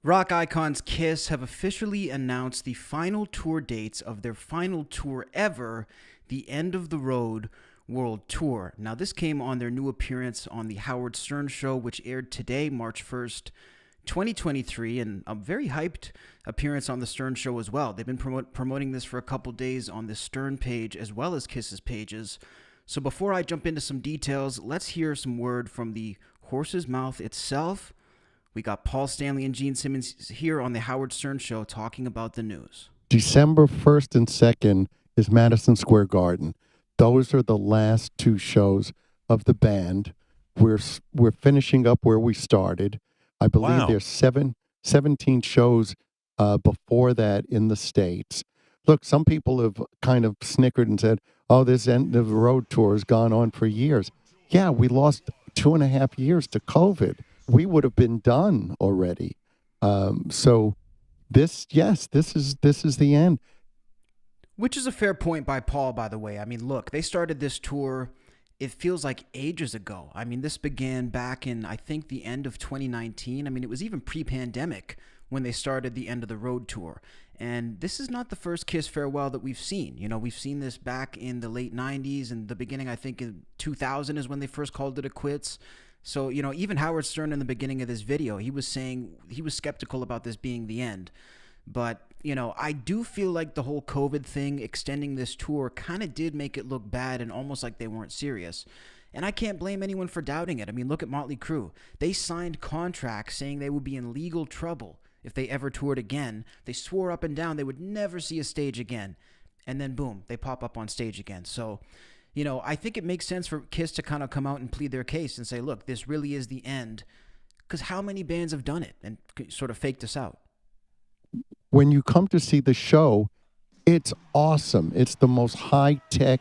Rock icons Kiss have officially announced the final tour dates of their final tour ever, the End of the Road World Tour. Now, this came on their new appearance on The Howard Stern Show, which aired today, March 1st, 2023, and a very hyped appearance on The Stern Show as well. They've been promoting this for a couple days on the Stern page as well as Kiss's pages. So before I jump into some details, let's hear some word from the horse's mouth itself. We got Paul Stanley and Gene Simmons here on the Howard Stern Show talking about the news. December 1st and 2nd is Madison Square Garden. Those are the last two shows of the band. We're finishing up where we started. I believe there's 17 shows before that in the States. Look, some people have kind of snickered and said, oh, this end of the road tour has gone on for years. Yeah, we lost 2.5 years to COVID. We would have been done already. So this is the end. Which is a fair point by Paul, by the way. I mean, look, they started this tour, it feels like ages ago. I mean, this began back in, I think, the end of 2019. I mean, it was even pre-pandemic when they started the End of the Road tour. And this is not the first Kiss farewell that we've seen. You know, we've seen this back in the late 90s and the beginning, I think, in 2000 is when they first called it a quits. So, you know, even Howard Stern in the beginning of this video, he was saying he was skeptical about this being the end. But, you know, I do feel like the whole COVID thing, extending this tour, kind of did make it look bad and almost like they weren't serious. And I can't blame anyone for doubting it. I mean, look at Motley Crue. They signed contracts saying they would be in legal trouble if they ever toured again. They swore up and down they would never see a stage again. And then, boom, they pop up on stage again. So, you know, I think it makes sense for Kiss to kind of come out and plead their case and say, look, this really is the end. Because how many bands have done it and sort of faked us out? When you come to see the show, it's awesome. It's the most high-tech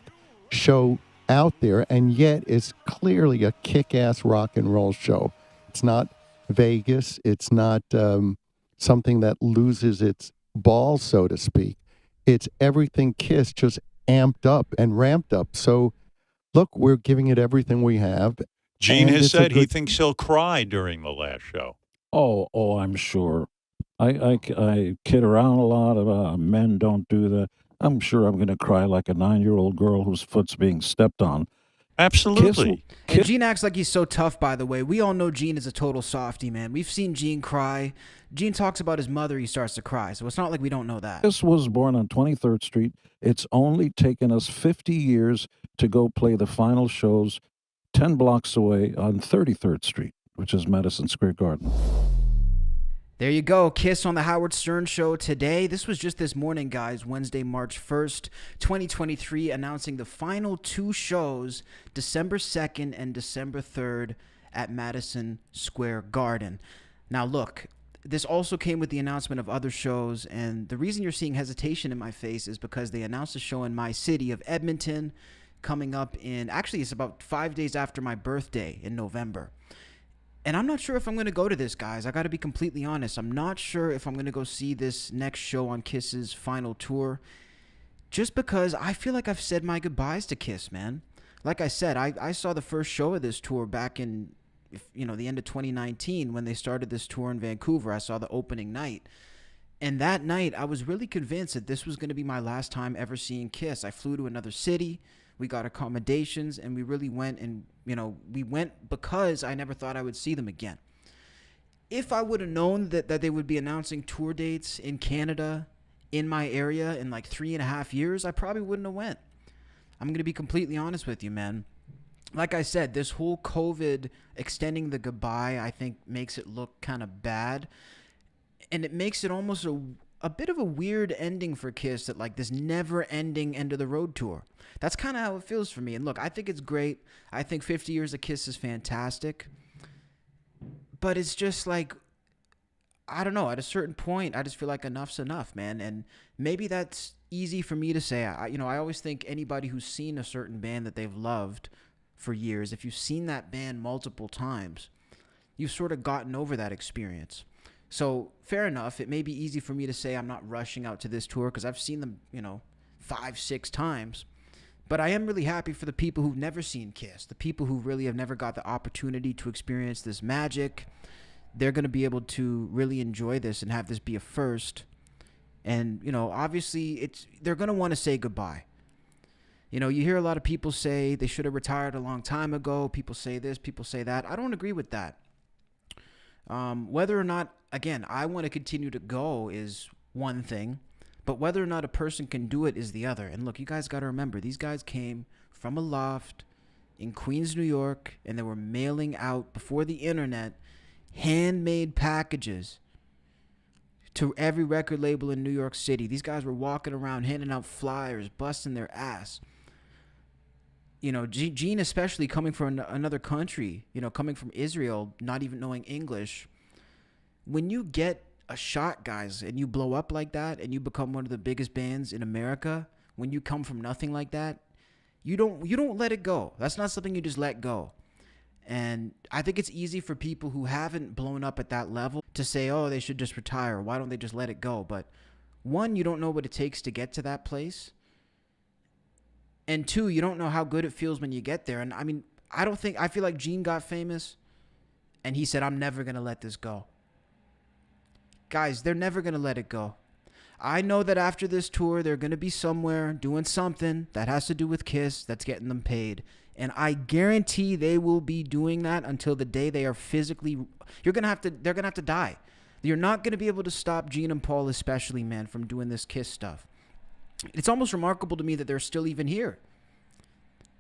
show out there, and yet it's clearly a kick-ass rock and roll show. It's not Vegas. It's not something that loses its balls, so to speak. It's everything Kiss, just amped up and ramped up. So, look, we're giving it everything we have. Gene has said he thinks he'll cry during the last show. Oh, I'm sure. I kid around a lot about men don't do that. I'm sure I'm going to cry like a 9-year-old girl whose foot's being stepped on. Absolutely. And Gene acts like he's so tough, by the way. We all know Gene is a total softie, man. We've seen Gene cry. Gene talks about his mother, he starts to cry. So it's not like we don't know that. Kiss was born on 23rd Street. It's only taken us 50 years to go play the final shows 10 blocks away on 33rd Street, which is Madison Square Garden. There you go. Kiss on the Howard Stern Show today. This was just this morning, guys, Wednesday, March 1st, 2023, announcing the final two shows, December 2nd and December 3rd at Madison Square Garden. Now, look, this also came with the announcement of other shows, and the reason you're seeing hesitation in my face is because they announced a show in my city of Edmonton coming up in, actually, it's about 5 days after my birthday in November. And I'm not sure if I'm going to go to this, guys. I got to be completely honest. I'm not sure if I'm going to go see this next show on Kiss's final tour, just because I feel like I've said my goodbyes to Kiss, man. Like I said, I saw the first show of this tour back in, the end of 2019 when they started this tour in Vancouver. I saw the opening night. And that night, I was really convinced that this was going to be my last time ever seeing Kiss. I flew to another city. We got accommodations, and we really went, and, we went because I never thought I would see them again. If I would have known that they would be announcing tour dates in Canada, in my area, in like 3.5 years, I probably wouldn't have went. I'm going to be completely honest with you, man. Like I said, this whole COVID extending the goodbye, I think, makes it look kind of bad. And it makes it almost a bit of a weird ending for Kiss, that like this never-ending end of the road tour. That's kind of how it feels for me. And look, I think it's great. I think 50 years of Kiss is fantastic. But it's just like, I don't know, at a certain point, I just feel like enough's enough, man. And maybe that's easy for me to say. I always think anybody who's seen a certain band that they've loved for years, if you've seen that band multiple times, you've sort of gotten over that experience. So fair enough. It may be easy for me to say I'm not rushing out to this tour because I've seen them, 5-6 times. But I am really happy for the people who've never seen Kiss, the people who really have never got the opportunity to experience this magic, they're going to be able to really enjoy this and have this be a first. And, you know, obviously they're going to want to say goodbye. You know, you hear a lot of people say they should have retired a long time ago. People say this, people say that. I don't agree with that. Whether or not, again, I want to continue to go is one thing, but whether or not a person can do it is the other. And look, you guys got to remember, these guys came from a loft in Queens, New York, and they were mailing out, before the internet, handmade packages to every record label in New York City. These guys were walking around handing out flyers, busting their ass. You know, Gene, especially coming from another country, you know, coming from Israel, not even knowing English. When you get a shot, guys, and you blow up like that and you become one of the biggest bands in America, when you come from nothing like that, you don't let it go. That's not something you just let go. And I think it's easy for people who haven't blown up at that level to say, oh, they should just retire. Why don't they just let it go? But one, you don't know what it takes to get to that place. And two, you don't know how good it feels when you get there. And I mean, I feel like Gene got famous and he said, I'm never going to let this go. Guys, they're never going to let it go. I know that after this tour, they're going to be somewhere doing something that has to do with Kiss that's getting them paid. And I guarantee they will be doing that until the day they are physically, they're going to have to die. You're not going to be able to stop Gene and Paul, especially, man, from doing this Kiss stuff. It's almost remarkable to me that they're still even here.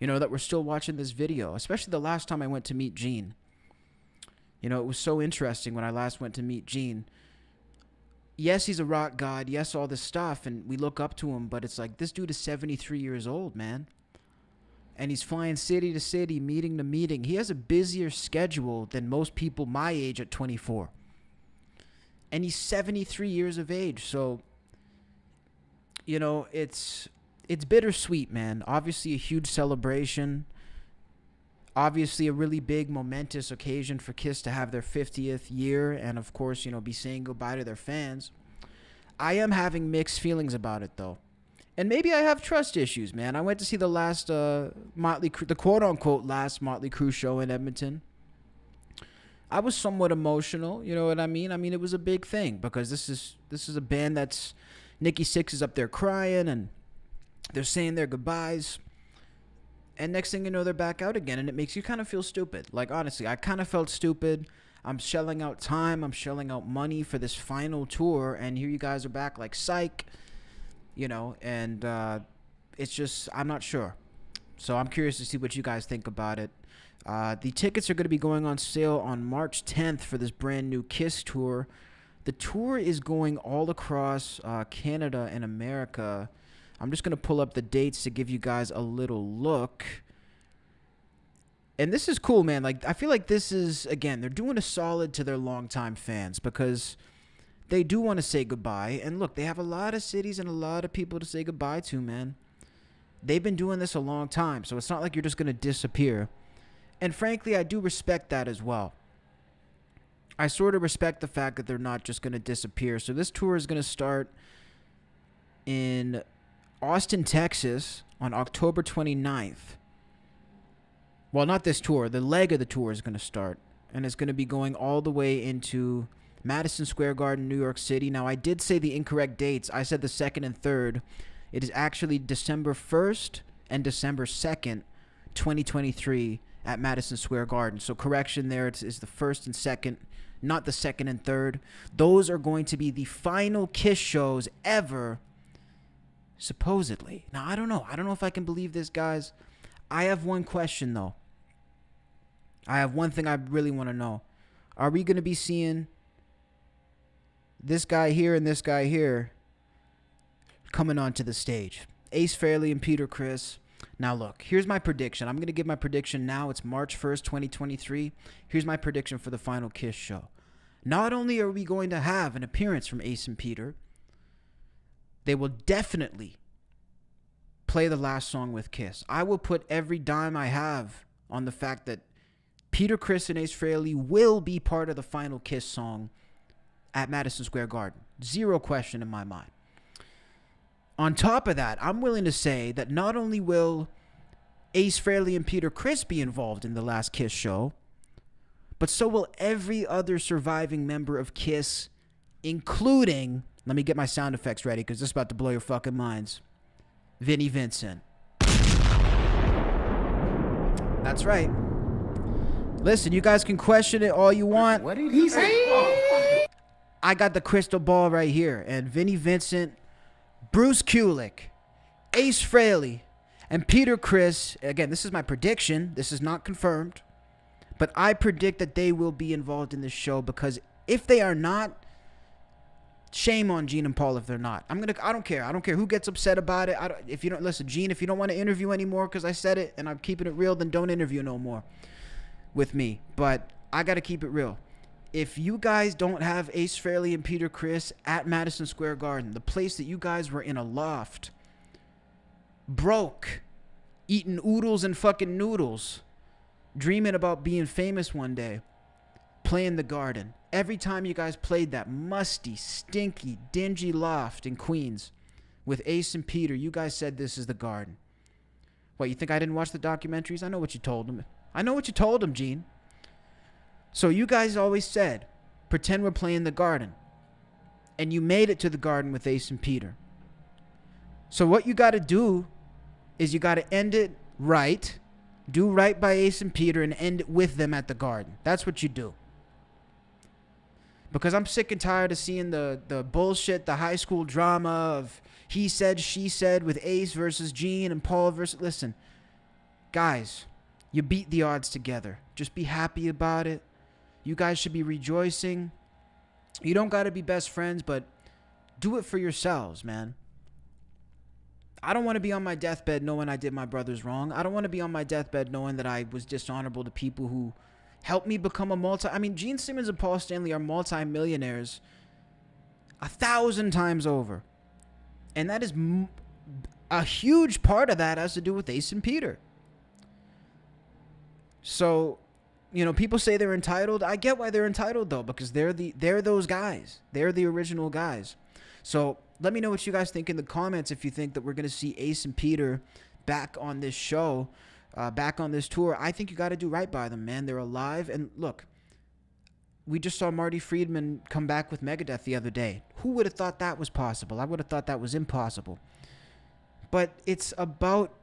You know, that we're still watching this video, especially the last time I went to meet Gene. You know, it was so interesting when I last went to meet Gene. Yes, he's a rock god. Yes, all this stuff, and we look up to him, but it's like, this dude is 73 years old, man. And he's flying city to city, meeting to meeting. He has a busier schedule than most people my age at 24. And he's 73 years of age, so, you know, it's bittersweet, man. Obviously a huge celebration. Obviously a really big, momentous occasion for Kiss to have their 50th year and, of course, you know, be saying goodbye to their fans. I am having mixed feelings about it, though. And maybe I have trust issues, man. I went to see the last the quote-unquote last Motley Crue show in Edmonton. I was somewhat emotional, you know what I mean? I mean, it was a big thing because this is a band that's Nikki Sixx is up there crying and they're saying their goodbyes. And next thing you know, they're back out again, and it makes you kind of feel stupid. Like, honestly, I kind of felt stupid. I'm shelling out time. I'm shelling out money for this final tour, and here you guys are back like psych, you know, and it's just, I'm not sure. So I'm curious to see what you guys think about it. The tickets are going to be going on sale on March 10th for this brand new Kiss tour. The tour is going all across Canada and America. I'm just going to pull up the dates to give you guys a little look. And this is cool, man. Like, I feel like this is, again, they're doing a solid to their longtime fans because they do want to say goodbye. And look, they have a lot of cities and a lot of people to say goodbye to, man. They've been doing this a long time, so it's not like you're just going to disappear. And frankly, I do respect that as well. I sort of respect the fact that they're not just going to disappear. So this tour is going to start in Austin, Texas on October 29th. Well, not this tour. The leg of the tour is going to start. And it's going to be going all the way into Madison Square Garden, New York City. Now, I did say the incorrect dates. I said the 2nd and 3rd. It is actually December 1st and December 2nd, 2023 at Madison Square Garden. So correction there. It's the 1st and 2nd, not the 2nd and 3rd. Those are going to be the final Kiss shows ever, supposedly. Now, I don't know. I don't know if I can believe this, guys. I have one question, though. I have one thing I really want to know. Are we going to be seeing this guy here and this guy here coming onto the stage? Ace Frehley and Peter Criss. Now, look, here's my prediction. I'm going to give my prediction now. It's March 1st, 2023. Here's my prediction for the final Kiss show. Not only are we going to have an appearance from Ace and Peter, they will definitely play the last song with Kiss. I will put every dime I have on the fact that Peter Criss and Ace Frehley will be part of the final Kiss song at Madison Square Garden. Zero question in my mind. On top of that, I'm willing to say that not only will Ace Frehley and Peter Criss be involved in the last Kiss show, but so will every other surviving member of KISS, including, let me get my sound effects ready because this is about to blow your fucking minds, Vinnie Vincent. That's right. Listen, you guys can question it all you want. What did he say? I got the crystal ball right here, and Vinnie Vincent, Bruce Kulick, Ace Frehley, and Peter Criss, again, this is my prediction. This is not confirmed. But I predict that they will be involved in this show, because if they are not, shame on Gene and Paul if they're not. I don't care. I don't care who gets upset about it. If you don't listen, Gene, if you don't want to interview anymore because I said it and I'm keeping it real, then don't interview no more with me. But I got to keep it real. If you guys don't have Ace Frehley and Peter Criss at Madison Square Garden, the place that you guys were in a loft, broke, eating oodles and fucking noodles, dreaming about being famous one day, playing the Garden. Every time you guys played that musty, stinky, dingy loft in Queens with Ace and Peter, you guys said this is the Garden. What, you think I didn't watch the documentaries? I know what you told them. I know what you told them, Gene. So you guys always said, pretend we're playing the Garden. And you made it to the Garden with Ace and Peter. So what you got to do is you got to end it right. Do right by Ace and Peter and end it with them at the Garden. That's what you do. Because I'm sick and tired of seeing the bullshit, the high school drama of he said, she said with Ace versus Gene and Paul versus... Listen, guys, you beat the odds together. Just be happy about it. You guys should be rejoicing. You don't got to be best friends, but do it for yourselves, man. I don't want to be on my deathbed knowing I did my brothers wrong. I don't want to be on my deathbed knowing that I was dishonorable to people who helped me become a Gene Simmons and Paul Stanley are multi-millionaires 1,000 times over. And that is a huge part of that has to do with Ace and Peter. So, you know, people say they're entitled. I get why they're entitled, though, because they're those guys. They're the original guys. So let me know what you guys think in the comments if you think that we're going to see Ace and Peter back on this show, back on this tour. I think you got to do right by them, man. They're alive. And look, we just saw Marty Friedman come back with Megadeth the other day. Who would have thought that was possible? I would have thought that was impossible. But it's about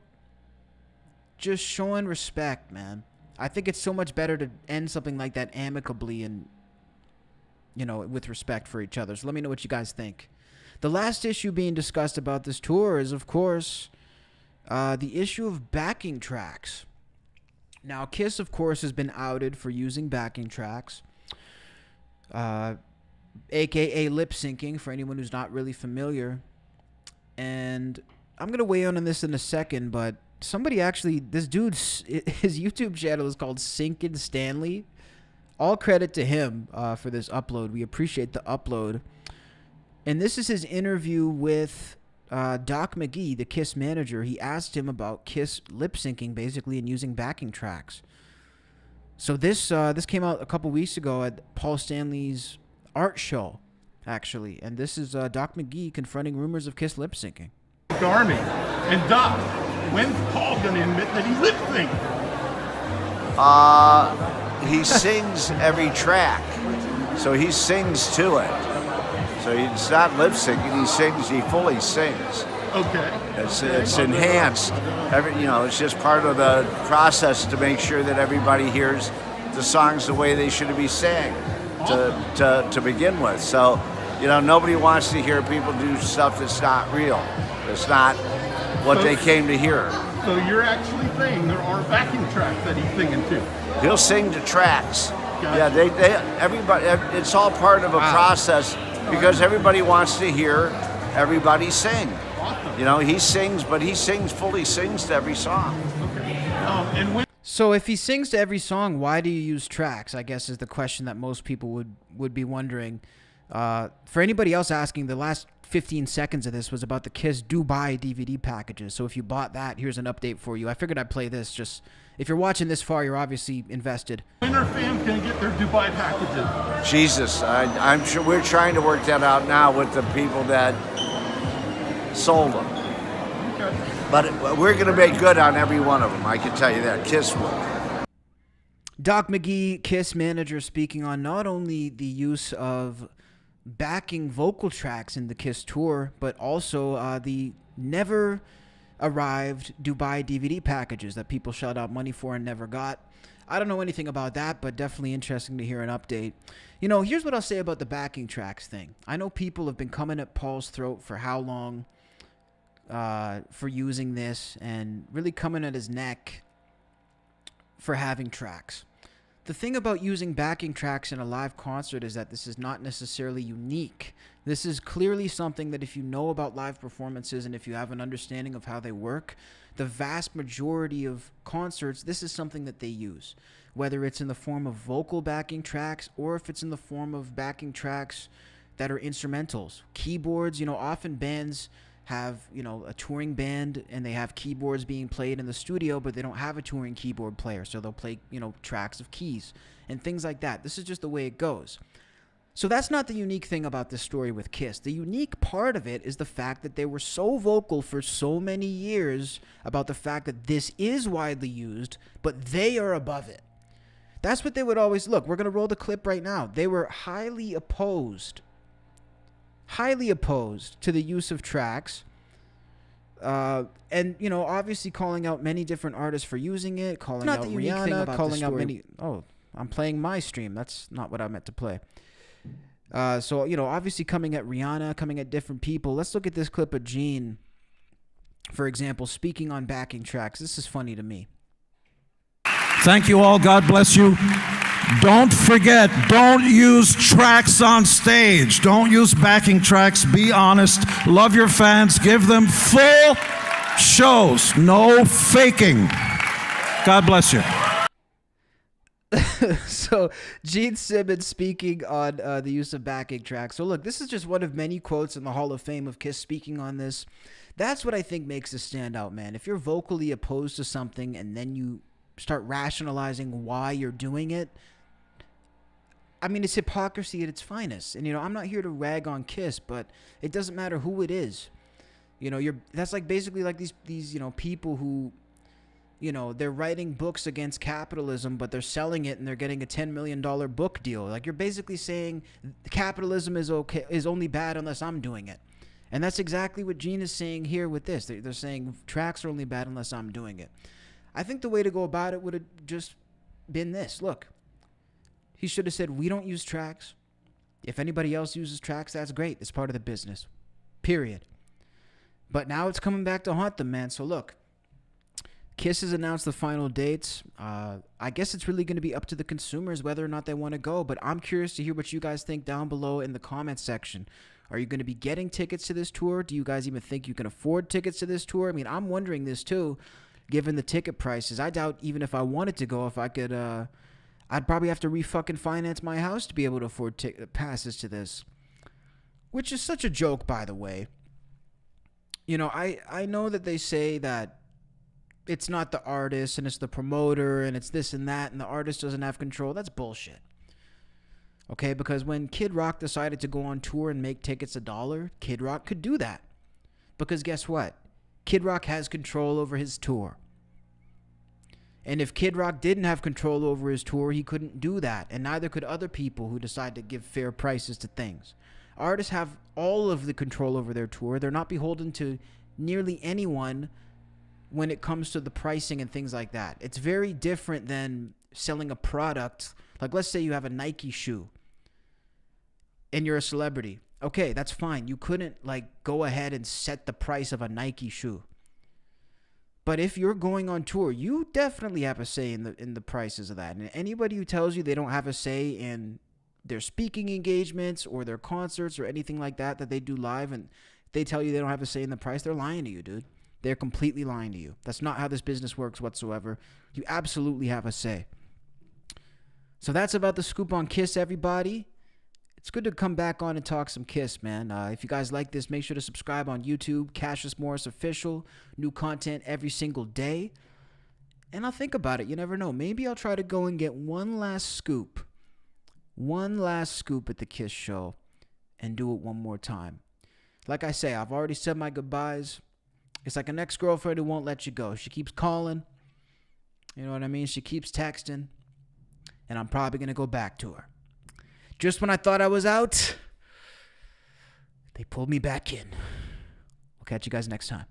just showing respect, man. I think it's so much better to end something like that amicably and, you know, with respect for each other. So let me know what you guys think. The last issue being discussed about this tour is, of course, the issue of backing tracks. Now, KISS, of course, has been outed for using backing tracks, a.k.a. lip syncing, for anyone who's not really familiar. And I'm going to weigh in on this in a second, but somebody actually, this dude's, his YouTube channel is called Sinkin' Stanley. All credit to him for this upload. We appreciate the upload. And this is his interview with Doc McGee, the KISS manager. He asked him about KISS lip syncing, basically, and using backing tracks. So this came out a couple weeks ago at Paul Stanley's art show, actually. And this is Doc McGee confronting rumors of KISS lip syncing. Army. And Doc, when's Paul going to admit that he lip synced? He sings every track, so he sings to it. So it's not lip syncing. He sings. He fully sings. Okay. It's enhanced. It's just part of the process to make sure that everybody hears the songs the way they should be sang to begin with. So, nobody wants to hear people do stuff that's not real. It's not what they came to hear. So you're actually saying there are backing tracks that he's singing to? He'll sing to tracks. Gotcha. Yeah, everybody. It's all part of a process because everybody wants to hear everybody sing. Awesome. He sings, but he fully sings to every song. Okay. So if he sings to every song, why do you use tracks? I guess is the question that most people would be wondering. For anybody else asking, the last 15 seconds of this was about the KISS Dubai DVD packages. So if you bought that, here's an update for you. I figured I'd play this. Just if you're watching this far, you're obviously invested. When are fans going to get their Dubai packages? Jesus, I'm sure we're trying to work that out now with the people that sold them. Okay. But we're going to make good on every one of them. I can tell you that. KISS will. Doc McGee, Kiss manager, speaking on not only the use of backing vocal tracks in the Kiss tour, but also the never arrived Dubai DVD packages that people shelled out money for and never got. I don't know anything about that, but definitely interesting to hear an update. You know, here's what I'll say about the backing tracks thing. I know people have been coming at Paul's throat for how long for using this, and really coming at his neck for having tracks. The thing about using backing tracks in a live concert is that this is not necessarily unique. This is clearly something that if you know about live performances and if you have an understanding of how they work, the vast majority of concerts, this is something that they use. Whether it's in the form of vocal backing tracks or if it's in the form of backing tracks that are instrumentals. Keyboards, you know, often bands have, you know, a touring band and they have keyboards being played in the studio, but they don't have a touring keyboard player, so they'll play, you know, tracks of keys and things like that. This is just the way it goes. So that's not the unique thing about this story with Kiss. The unique part of it is the fact that they were so vocal for so many years about the fact that this is widely used, but they are above it. That's what they would always look. We're going to roll the clip right now. They were highly opposed to the use of tracks, and you know, obviously calling out many different artists for using it, calling out Rihanna, calling out many. Oh, I'm playing my stream. That's not what I meant to play. So you know, obviously coming at Rihanna, coming at different people. Let's look at this clip of Gene, for example, speaking on backing tracks. This is funny to me. Thank you all. God bless you. Don't forget, don't use tracks on stage. Don't use backing tracks. Be honest. Love your fans. Give them full shows. No faking. God bless you. So Gene Simmons speaking on the use of backing tracks. So look, this is just one of many quotes in the Hall of Fame of Kiss speaking on this. That's what I think makes this stand out, man. If you're vocally opposed to something and then you start rationalizing why you're doing it, I mean, it's hypocrisy at its finest. And, you know, I'm not here to rag on Kiss, but it doesn't matter who it is. You know, that's like basically like these, you know, people who, you know, they're writing books against capitalism, but they're selling it and they're getting a $10 million book deal. Like, you're basically saying capitalism is only bad unless I'm doing it. And that's exactly what Gene is saying here with this. They're saying tracks are only bad unless I'm doing it. I think the way to go about it would have just been this. Look, he should have said, we don't use tracks. If anybody else uses tracks, that's great. It's part of the business. Period. But now it's coming back to haunt them, man. So look, Kiss has announced the final dates. I guess it's really going to be up to the consumers whether or not they want to go. But I'm curious to hear what you guys think down below in the comments section. Are you going to be getting tickets to this tour? Do you guys even think you can afford tickets to this tour? I mean, I'm wondering this too. Given the ticket prices, I doubt even if I wanted to go, if I could, I'd probably have to re-fucking finance my house to be able to afford passes to this. Which is such a joke, by the way. You know, I know that they say that it's not the artist and it's the promoter and it's this and that and the artist doesn't have control. That's bullshit. Okay, because when Kid Rock decided to go on tour and make tickets $1, Kid Rock could do that. Because guess what? Kid Rock has control over his tour. And if Kid Rock didn't have control over his tour, he couldn't do that. And neither could other people who decide to give fair prices to things. Artists have all of the control over their tour. They're not beholden to nearly anyone when it comes to the pricing and things like that. It's very different than selling a product. Like, let's say you have a Nike shoe and you're a celebrity. Okay, that's fine. You couldn't like go ahead and set the price of a Nike shoe. But if you're going on tour, you definitely have a say in the prices of that. And anybody who tells you they don't have a say in their speaking engagements or their concerts or anything like that they do live, and they tell you they don't have a say in the price, they're lying to you, dude. They're completely lying to you. That's not how this business works whatsoever. You absolutely have a say. So that's about the scoop on Kiss, everybody. It's good to come back on and talk some Kiss, man. If you guys like this, make sure to subscribe on YouTube. Cassius Morris Official. New content every single day. And I'll think about it. You never know. Maybe I'll try to go and get one last scoop. One last scoop at the Kiss show. And do it one more time. Like I say, I've already said my goodbyes. It's like an ex-girlfriend who won't let you go. She keeps calling. You know what I mean? She keeps texting. and I'm probably going to go back to her. Just when I thought I was out, they pulled me back in. We'll catch you guys next time.